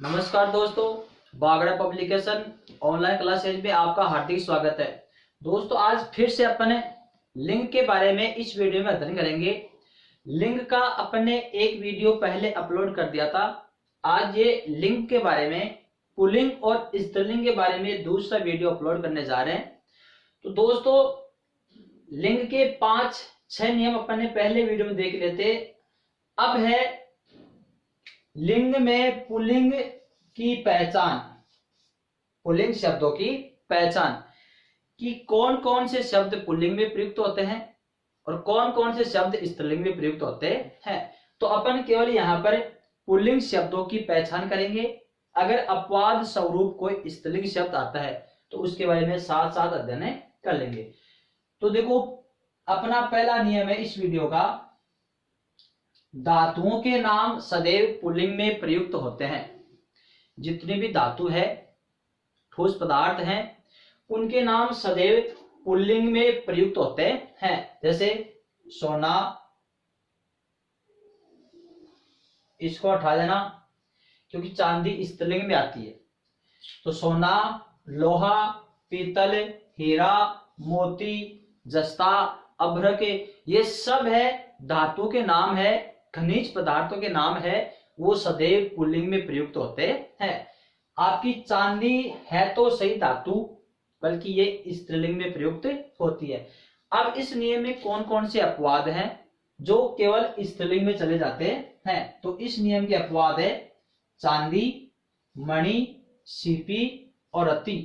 नमस्कार दोस्तों, Bagda publication online classes में आपका हार्दिक स्वागत है। दोस्तों, आज फिर से अपने लिंग के बारे में इस वीडियो में अध्ययन करेंगे। लिंग का अपने एक वीडियो पहले अपलोड कर दिया था। आज ये लिंग के बारे में, पुल्लिंग और स्त्रीलिंग के बारे में दूसरा वीडियो अपलोड करने जा रहे हैं। तो दोस्तों, लिंग के 5-6 नियम अपने पहले वीडियो में देख लेते। अब है लिंग में पुल्लिंग की पहचान, पुल्लिंग शब्दों की पहचान कि कौन कौन से शब्द पुल्लिंग में प्रयुक्त होते हैं और कौन कौन से शब्द स्त्रीलिंग में प्रयुक्त होते हैं। तो अपन केवल यहाँ पर पुल्लिंग शब्दों की पहचान करेंगे। अगर अपवाद स्वरूप कोई स्त्रीलिंग शब्द आता है तो उसके बारे में साथ साथ अध्ययन कर लेंगे। तो देखो, अपना पहला नियम है इस वीडियो का, धातुओं के नाम सदैव पुल्लिंग में प्रयुक्त होते हैं। जितने भी धातु है, ठोस पदार्थ हैं, उनके नाम सदैव पुल्लिंग में प्रयुक्त होते हैं। जैसे सोना, इसको हटा देना क्योंकि चांदी स्त्रीलिंग में आती है। तो सोना, लोहा, पीतल, हीरा, मोती, जस्ता, अभ्रक, ये सब है धातु के नाम है, खनिज पदार्थों के नाम है, वो सदैव पुल्लिंग में प्रयुक्त होते हैं। आपकी चांदी है तो सही धातु, बल्कि ये स्त्रीलिंग में प्रयुक्त होती है। अब इस नियम में कौन कौन से अपवाद हैं जो केवल स्त्रीलिंग में चले जाते हैं। तो इस नियम के अपवाद है चांदी, मणि, सीपी और रत्ती।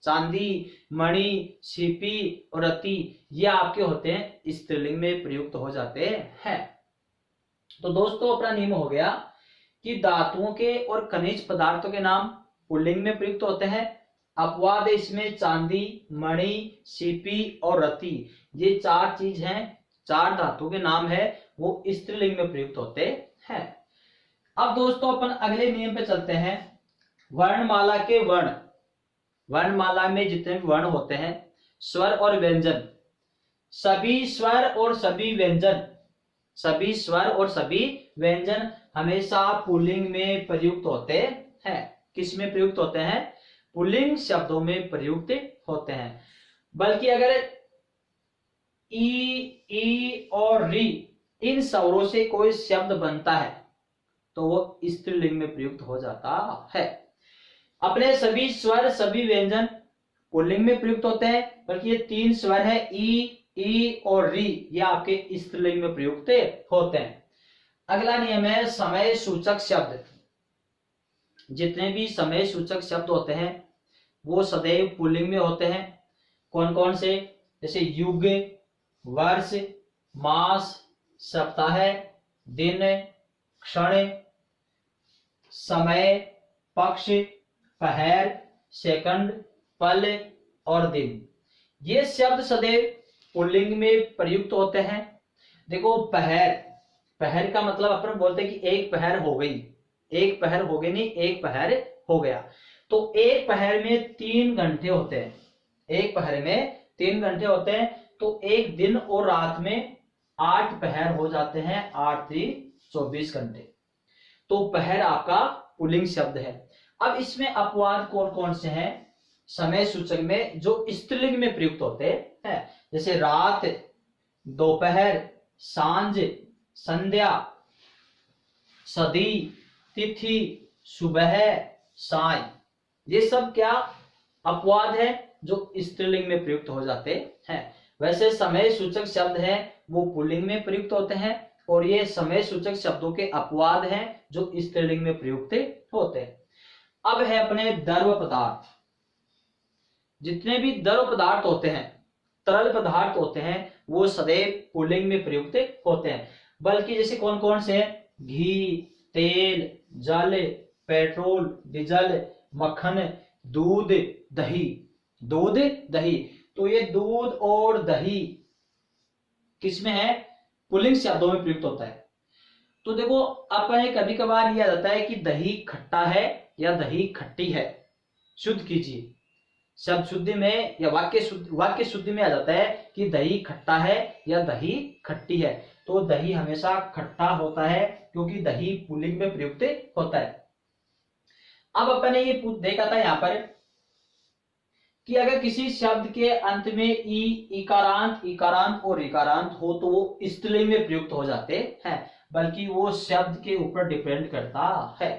चांदी, मणि, सीपी और रत्ती ये आपके होते हैं, स्त्रीलिंग में प्रयुक्त हो जाते हैं। तो दोस्तों, अपना नियम हो गया कि धातुओं के और खनिज पदार्थों के नाम पुल्लिंग में प्रयुक्त होते हैं। अपवाद है इसमें चांदी, मणि, सीपी और रत्ती, ये चार चीज हैं, चार धातु के नाम है, वो स्त्रीलिंग में प्रयुक्त होते हैं। अब दोस्तों, अपन अगले नियम पे चलते हैं। वर्णमाला के वर्ण, वर्णमाला में जितने भी वर्ण होते हैं, स्वर और व्यंजन, सभी स्वर और सभी व्यंजन, सभी स्वर और सभी व्यंजन हमेशा पुल्लिंग में प्रयुक्त होते हैं। किस में प्रयुक्त होते हैं? पुल्लिंग शब्दों में प्रयुक्त होते हैं। बल्कि अगर ई और री इन स्वरों से कोई शब्द बनता है तो वो स्त्रीलिंग में प्रयुक्त हो जाता है। अपने सभी स्वर, सभी व्यंजन पुल्लिंग में प्रयुक्त होते हैं, बल्कि ये तीन स्वर है ई और री, ये आपके स्त्रीलिंग में प्रयुक्त होते हैं। अगला नियम है समय सूचक शब्द। जितने भी समय सूचक शब्द होते हैं वो सदैव पुल्लिंग में होते हैं। कौन कौन से? जैसे युग, वर्ष, मास, सप्ताह, दिन, क्षण, समय, पक्ष, पहर, सेकंड, पल और दिन, ये शब्द सदैव पुल्लिंग में प्रयुक्त होते हैं। देखो, पहर, पहर का मतलब अपन बोलते हैं कि एक पहर हो गई, एक पहर हो गई नहीं, एक पहर हो गया। तो एक पहर में 3 घंटे होते हैं, एक पहर में 3 घंटे होते हैं। तो एक दिन और रात में 8 पहर हो जाते हैं, 8 3 24 घंटे। तो पहर आपका पुल्लिंग शब्द है। अब इसमें अपवाद कौन कौन से हैं समय सूचक में जो स्त्रीलिंग में प्रयुक्त होते हैं? जैसे रात, दोपहर, सांझ, संध्या, सदी, तिथि, सुबह, साय, ये सब क्या अपवाद है जो स्त्रीलिंग में प्रयुक्त हो जाते हैं। वैसे समय सूचक शब्द हैं वो पुल्लिंग में प्रयुक्त होते हैं, और ये समय सूचक शब्दों के अपवाद हैं जो स्त्रीलिंग में प्रयुक्त होते हैं। अब है अपने द्रव पदार्थ। जितने भी द्रव पदार्थ होते हैं, तरल पदार्थ होते हैं, वो सदैव पुल्लिंग में प्रयुक्त होते हैं। बल्कि जैसे कौन कौन से हैं? घी, तेल, जल, पेट्रोल, डीजल, मक्खन, दूध, दही। दूध, दही, तो ये दूध और दही किसमें है? पुल्लिंग शब्दों में प्रयुक्त होता है। तो देखो, अपने कभी कभार यह आ जाता है कि दही खट्टा है या दही खट्टी है। शुद्ध कीजिए, शब्द शुद्धि में या वाक्य शुद्धि में आ जाता है कि दही खट्टा है या दही खट्टी है। तो दही हमेशा खट्टा होता है क्योंकि दही पुल्लिंग में प्रयुक्त होता है। अब अपन ने ये देखा था यहाँ पर कि अगर किसी शब्द के अंत में इकारांत और ऋकारांत हो तो वो स्त्रीलिंग में प्रयुक्त हो जाते हैं, बल्कि वो शब्द के ऊपर डिपेंड करता है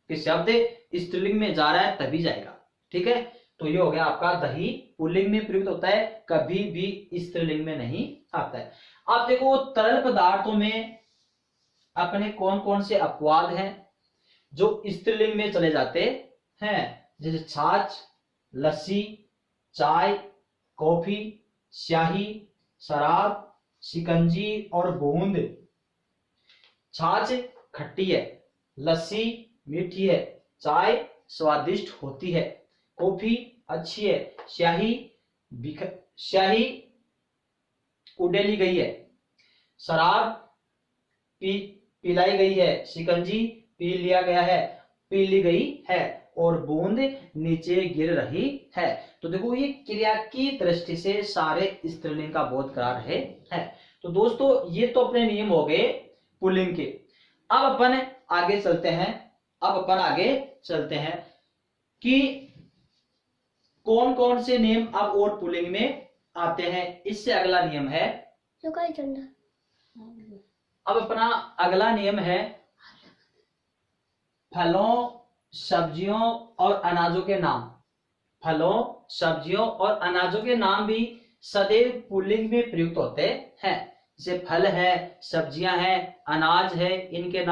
कि शब्द स्त्रीलिंग में जा रहा है तभी जाएगा। ठीक है, तो ये हो गया आपका दही पुल्लिंग में प्रयुक्त होता है, कभी भी स्त्रीलिंग में नहीं आता है। आप देखो तरल पदार्थों में अपने कौन कौन से अपवाद हैं जो स्त्रीलिंग में चले जाते हैं, जैसे छाछ, लस्सी, चाय, कॉफी, स्याही, शराब, शिकंजी और बूंद। छाछ खट्टी है, लस्सी मीठी है, चाय स्वादिष्ट होती है, कॉफी अच्छी है, स्याही उडेली गई है, शराब पिलाई गई है, शिकंजी पी ली गई है और बूंद नीचे गिर रही है। तो देखो ये क्रिया की दृष्टि से सारे स्त्रीलिंग का बोध करा रहे हैं। तो दोस्तों ये तो अपने नियम हो गए पुल्लिंग के। अब अपन आगे चलते हैं कि कौन कौन से नियम अब और पुल्लिंग में आते हैं। इससे अगला नियम है, अब अपना अगला नियम है फलों, सब्जियों और अनाजों के नाम। फलों, सब्जियों और अनाजों के नाम भी सदैव पुल्लिंग में प्रयुक्त होते हैं। जैसे फल है, सब्जियां हैं, अनाज है, इनके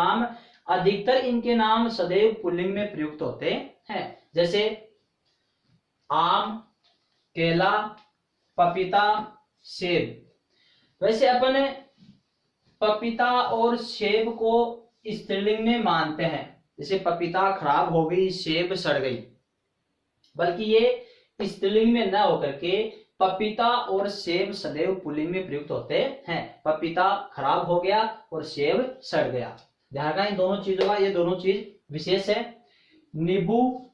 नाम सदैव पुल्लिंग में प्रयुक्त होते हैं। जैसे आम, केला, पपीता, सेब। वैसे अपन पपीता और सेब को स्त्रीलिंग में मानते हैं, जैसे पपीता खराब हो गई, सेब सड़ गई, बल्कि ये स्त्रीलिंग में न होकर के पपीता और सेब सदैव पुल्लिंग में प्रयुक्त होते हैं। पपीता खराब हो गया और सेब सड़ गया। ध्यान रखना इन दोनों चीजों का, ये दोनों चीज विशेष है। नींबू,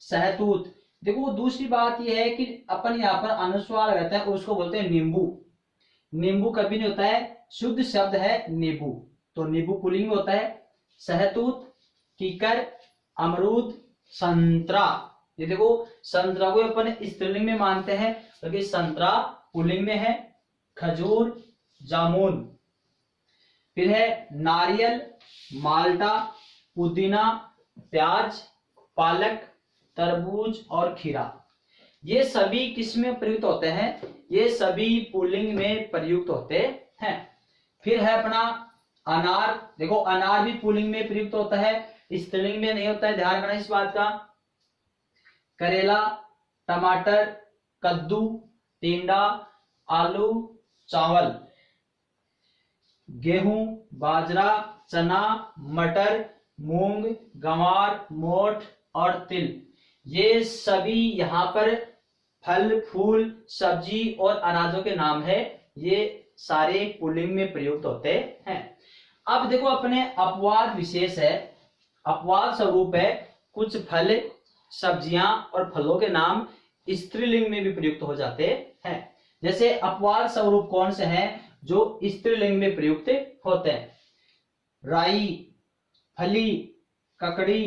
सहतूत। देखो दूसरी बात यह है कि अपन यहाँ पर अनुस्वार लगाते हैं, उसको बोलते हैं नींबू। नींबू कभी नहीं होता है, शुद्ध शब्द है नींबू, तो नींबू पुल्लिंग में होता है। सहतूत, कीकर, अमरूद, संतरा। ये देखो संतरा को अपन स्त्रीलिंग में मानते हैं, क्योंकि संतरा पुल्लिंग में है। खजूर, जामुन। फिर है नारियल, माल्टा, पुदीना, प्याज, पालक, तरबूज और खीरा। ये सभी किसमें प्रयुक्त होते हैं? ये सभी पुल्लिंग में प्रयुक्त होते हैं। फिर है अपना अनार। देखो अनार भी पुल्लिंग में प्रयुक्त होता है, स्त्रीलिंग में नहीं होता है, ध्यान रखना इस बात का। करेला, टमाटर, कद्दू, टिंडा, आलू, चावल, गेहूं, बाजरा, चना, मटर, मूंग, गंवार, मोठ और तिल। ये सभी यहाँ पर फल, फूल, सब्जी और अनाजों के नाम है। ये सारे पुल्लिंग में प्रयुक्त होते हैं। अब देखो अपने अपवाद विशेष है, अपवाद स्वरूप है। कुछ फल, सब्जियां और फलों के नाम स्त्रीलिंग में भी प्रयुक्त हो जाते हैं। जैसे अपवाद स्वरूप कौन से हैं जो स्त्रीलिंग में प्रयुक्त होते हैं? राई, फली, ककड़ी,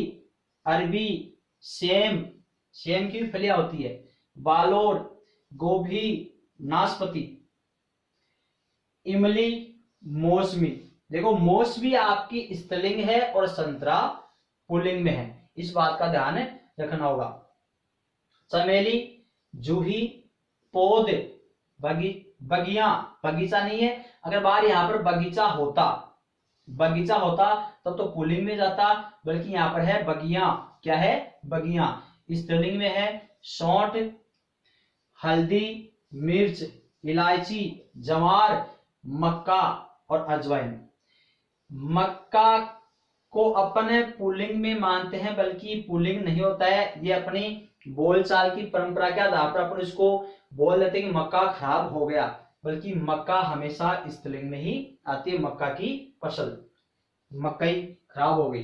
अरबी, सेम, सेम की भी फलियां होती है, बालोर, गोभी, नाशपाती, इमली, मौसमी। देखो मौसमी आपकी स्त्रीलिंग है और संतरा पुल्लिंग में है, इस बात का ध्यान रखना होगा। चमेली, जूही, पौध, बगीचा नहीं है, अगर बाहर यहाँ पर बगीचा होता तब तो पुल्लिंग में जाता, बल्कि यहाँ पर है बगिया। क्या है? बगिया। स्त्रीलिंग में है सौंठ, हल्दी, मिर्च, इलायची, जवार, मक्का और अजवाइन। मक्का को अपन पुल्लिंग में मानते हैं, बल्कि पुल्लिंग नहीं होता है। ये अपनी बोलचाल की परंपरा के आधार पर अपन इसको बोल देते हैं कि मक्का खराब हो गया, बल्कि मक्का हमेशा स्त्रीलिंग में ही आती है। मक्का की फसल, मकई खराब हो गई।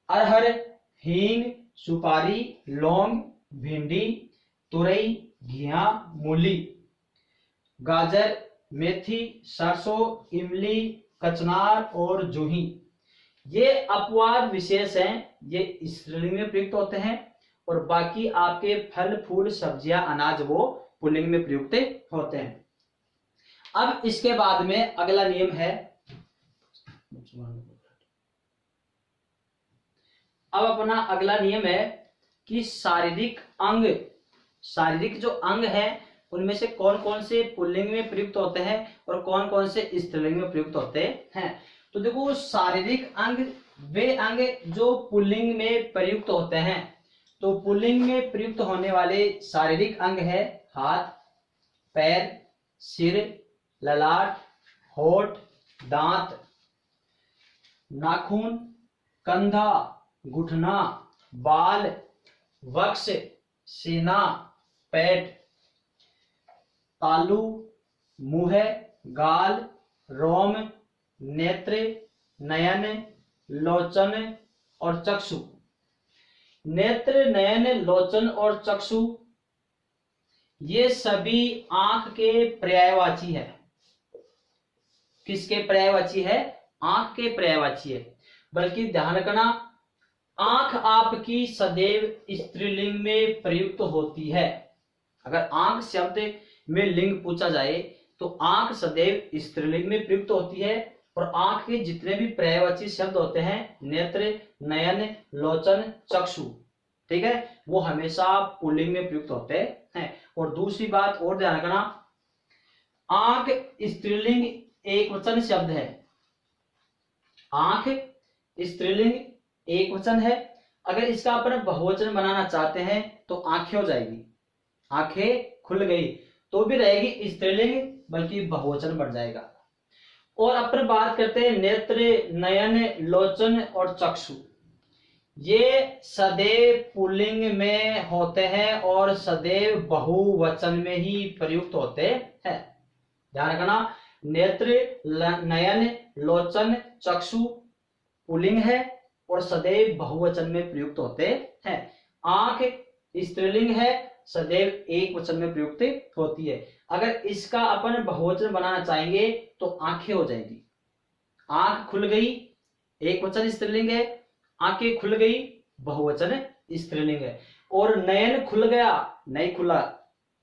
अरहर, हींग, सुपारी, लौंग, भिंडी, तुरई, घिया, मूली, गाजर, मेथी, सरसों, इमली, कचनार और जूही। ये अपवाद विशेष हैं, ये स्त्रीलिंग में प्रयुक्त होते हैं, और बाकी आपके फल फूल सब्जियां अनाज वो पुल्लिंग में प्रयुक्त होते हैं। अब इसके बाद में अगला नियम है, अब अपना अगला नियम है कि शारीरिक अंग, शारीरिक जो अंग है उनमें से कौन कौन से पुल्लिंग में प्रयुक्त होते हैं और कौन कौन से स्त्रीलिंग में प्रयुक्त होते हैं। तो देखो शारीरिक अंग वे अंग जो पुल्लिंग में प्रयुक्त होते हैं। तो पुल्लिंग में प्रयुक्त होने वाले शारीरिक अंग है हाथ, पैर, सिर, ललाट, होठ, दांत, नाखून, कंधा, घुटना, बाल, वक्ष, सीना, पेट, तालू, मुंह, गाल, रोम, नेत्र, नयन, लोचन और चक्षु। नेत्र, नयन, लोचन और चक्षु ये सभी आंख के पर्यायवाची है। किसके पर्यायवाची है? आंख के पर्यायवाची है। बल्कि ध्यान रखना, आंख आपकी सदैव स्त्रीलिंग में प्रयुक्त होती है। अगर आंख शब्द में लिंग पूछा जाए तो आंख सदैव स्त्रीलिंग में प्रयुक्त होती है, और आंख के जितने भी पर्यायवाची शब्द होते हैं, नेत्र, नयन, लोचन, चक्षु, ठीक है, वो हमेशा पुल्लिंग में प्रयुक्त होते हैं। और दूसरी बात और ध्यान रखना, आंख स्त्रीलिंग एक वचन शब्द है। आंख स्त्रीलिंग एक वचन है। अगर इसका अपन बहुवचन बनाना चाहते हैं तो आंखें हो जाएगी, आंखें खुल गई, तो भी रहेगी स्त्रीलिंग, बल्कि बहुवचन बन जाएगा। और अपन बात करते हैं नेत्र, नयन, लोचन और चक्षु। ये सदैव पुल्लिंग में होते हैं और सदैव बहुवचन में ही प्रयुक्त होते हैं। ध्यान रखना, नेत्र, नयन, लोचन, चक्षु पुल्लिंग है और सदैव बहुवचन में प्रयुक्त होते हैं। आंख स्त्रीलिंग है, सदैव एक वचन में प्रयुक्त होती है। अगर इसका अपन बहुवचन बनाना चाहेंगे तो आंखें हो जाएगी। आंख खुल गई, एक वचन स्त्रीलिंग है, आंखें खुल गई, बहुवचन स्त्रीलिंग है। और नयन खुल गया, नहीं खुला,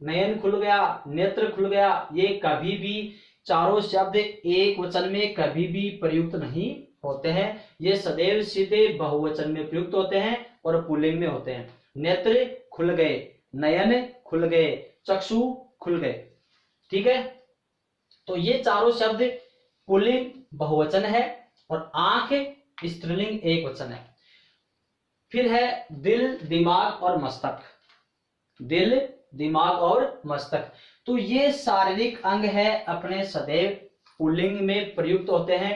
नयन खुल गया, नेत्र खुल गया, ये कभी भी चारों शब्द एक वचन में कभी भी प्रयुक्त नहीं होते हैं। ये सदैव सीधे बहुवचन में प्रयुक्त होते हैं और पुल्लिंग में होते हैं। नेत्र खुल गए, नयन खुल गए, चक्षु खुल गए, ठीक है। तो ये चारों शब्द पुल्लिंग बहुवचन है और आंख स्त्रीलिंग एक वचन है। फिर है दिल, दिमाग और मस्तक। दिल, दिमाग और मस्तक, तो ये शारीरिक अंग है, अपने सदैव पुल्लिंग में प्रयुक्त होते हैं।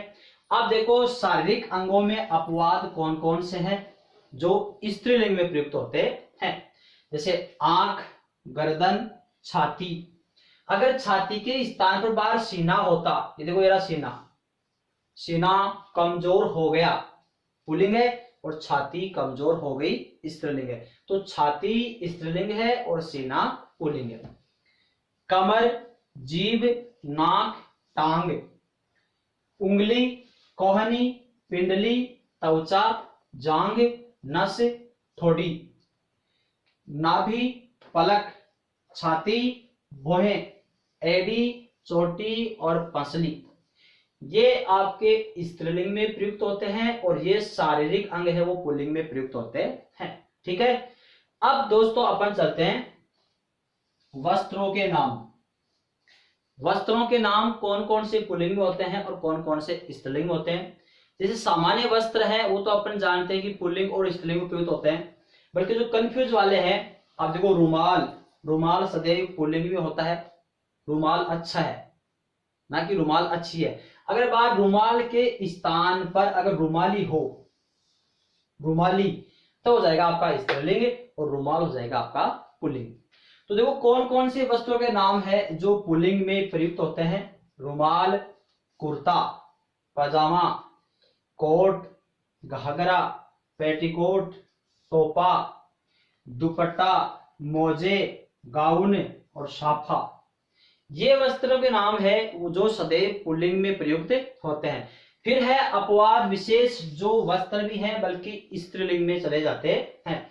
अब देखो शारीरिक अंगों में अपवाद कौन कौन से हैं जो स्त्रीलिंग में प्रयुक्त होते हैं। जैसे आंख, गर्दन, छाती। अगर छाती के स्थान पर बाहर सीना होता, ये देखो मेरा सीना, सीना कमजोर हो गया, पुल्लिंग है, और छाती कमजोर हो गई, स्त्रीलिंग है। तो छाती स्त्रीलिंग है और सीना पुल्लिंग है। कमर, जीभ, नाक, टांग, उंगली, कोहनी, पिंडली, त्वचा, जांघ, नस, ठोड़ी, नाभि, पलक, छाती, भौहें, एड़ी, चोटी और पसली, ये आपके स्त्रीलिंग में प्रयुक्त होते हैं और ये शारीरिक अंग है वो पुल्लिंग में प्रयुक्त होते हैं, ठीक है। अब दोस्तों अपन चलते हैं वस्त्रों के नाम। वस्त्रों के नाम कौन कौन से पुल्लिंग में होते हैं और कौन कौन से स्त्रीलिंग में होते हैं। जैसे सामान्य वस्त्र है वो तो अपन जानते हैं कि पुल्लिंग और स्त्रीलिंग में प्रयुक्त होते हैं, बल्कि जो कंफ्यूज वाले हैं, आप देखो रुमाल, रुमाल सदैव पुल्लिंग में होता है। रुमाल अच्छा है, ना कि रुमाल अच्छी है। अगर बात रुमाल के स्थान पर अगर रुमाली हो, रुमाली, तो हो जाएगा आपका स्त्रीलिंग और रुमाल हो जाएगा आपका पुल्लिंग। तो देखो कौन कौन से वस्त्रों के नाम है जो पुल्लिंग में प्रयुक्त होते हैं। रुमाल, कुर्ता, पजामा, कोट, घाघरा, पेटीकोट, टोपा, दुपट्टा, मोजे, गाउन और साफा, ये वस्त्रों के नाम है जो सदैव पुल्लिंग में प्रयुक्त होते हैं। फिर है अपवाद विशेष, जो वस्त्र भी हैं बल्कि स्त्रीलिंग में चले जाते हैं।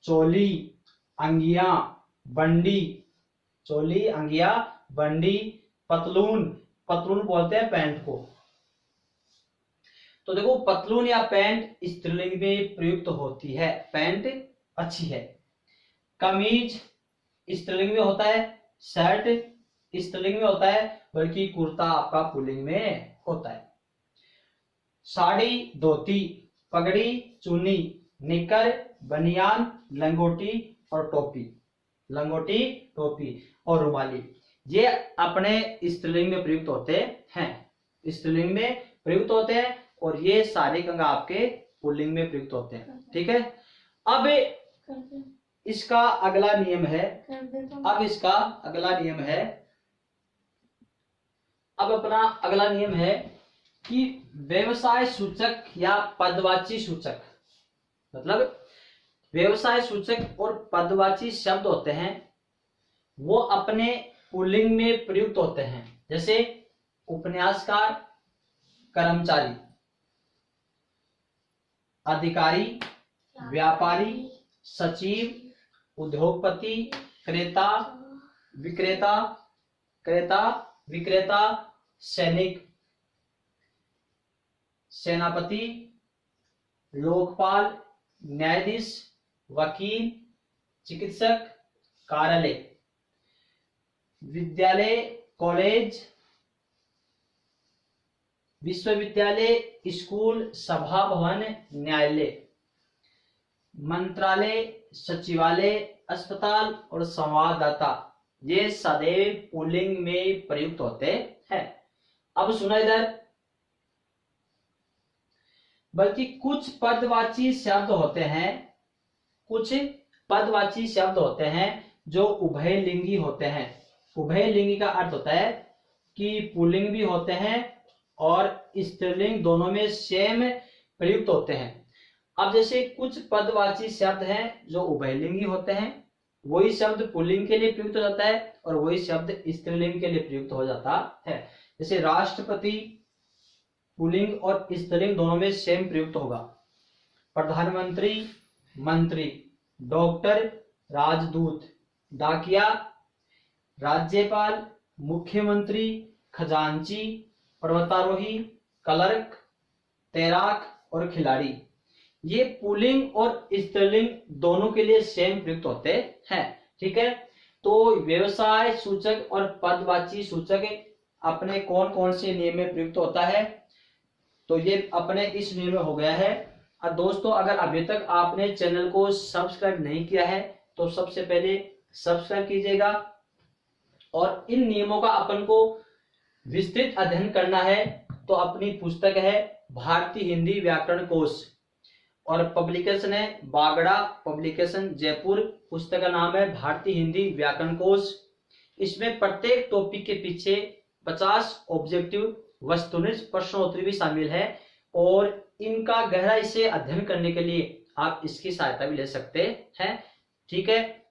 चोली, अंगिया, बंडी, चोली, अंगिया, बंडी, पतलून, पतलून बोलते हैं पैंट को। तो देखो पतलून या पैंट स्त्रीलिंग में प्रयुक्त होती है, पैंट अच्छी है। कमीज स्त्रीलिंग में होता है, शर्ट स्त्रीलिंग में होता है, बल्कि कुर्ता आपका पुल्लिंग में होता है। साड़ी, धोती, पगड़ी, चुन्नी, निकर, बनियान, लंगोटी और टोपी, लंगोटी, टोपी और रुमाली, ये अपने स्त्रीलिंग में प्रयुक्त होते हैं, स्त्रीलिंग में प्रयुक्त होते हैं, और ये सारे कंगा आपके पुल्लिंग में प्रयुक्त होते हैं। ठीक है, अब इसका अगला नियम है, अब अपना अगला नियम है कि व्यवसाय सूचक या पदवाची सूचक, मतलब व्यवसाय सूचक और पदवाची शब्द होते हैं, वो अपने पुल्लिंग में प्रयुक्त होते हैं। जैसे उपन्यासकार, कर्मचारी, अधिकारी, व्यापारी, सचिव, उद्योगपति, क्रेता, विक्रेता, सैनिक, सेनापति, लोकपाल, न्यायाधीश, वकील, चिकित्सक, कार्यालय, विद्यालय, कॉलेज, विश्वविद्यालय, स्कूल, सभा भवन, न्यायालय, मंत्रालय, सचिवालय, अस्पताल और संवाददाता, ये सदैव पुल्लिंग में प्रयुक्त होते हैं। अब सुना इधर, बल्कि कुछ पदवाची शब्द होते हैं, जो उभयलिंगी होते हैं। उभयलिंगी का अर्थ होता है कि पुल्लिंग भी होते हैं और स्त्रीलिंग दोनों में सेम प्रयुक्त होते हैं। अब जैसे कुछ पदवाची शब्द हैं जो उभयलिंगी होते हैं, वही शब्द पुल्लिंग के लिए प्रयुक्त हो जाता है और वही शब्द स्त्रीलिंग के लिए प्रयुक्त हो जाता है। जैसे राष्ट्रपति पुल्लिंग और स्त्रीलिंग दोनों में सेम प्रयुक्त होगा। प्रधानमंत्री, मंत्री, डॉक्टर, राजदूत, डाकिया, राज्यपाल, मुख्यमंत्री, खजांची, पर्वतारोही, क्लर्क, तैराक और खिलाड़ी, ये पुल्लिंग और स्त्रीलिंग दोनों के लिए सेम प्रयुक्त होते हैं। ठीक है, तो व्यवसाय सूचक और पदवाची सूचक अपने कौन कौन से नियम में प्रयुक्त होता है, तो ये अपने इस नियम में हो गया है। और दोस्तों, अगर अभी तक आपने चैनल को सब्सक्राइब नहीं किया है तो सबसे पहले सब्सक्राइब कीजिएगा, और इन नियमों का अपन को विस्तृत अध्ययन करना है तो अपनी पुस्तक है भारतीय हिंदी व्याकरण कोश, और पब्लिकेशन है बागड़ा पब्लिकेशन जयपुर। पुस्तक का नाम है भारतीय हिंदी व्याकरण कोश। इसमें प्रत्येक टॉपिक के पीछे 50 ऑब्जेक्टिव वस्तुनिष्ठ प्रश्नोत्तरी भी शामिल है, और इनका गहराई से अध्ययन करने के लिए आप इसकी सहायता भी ले सकते हैं। ठीक है,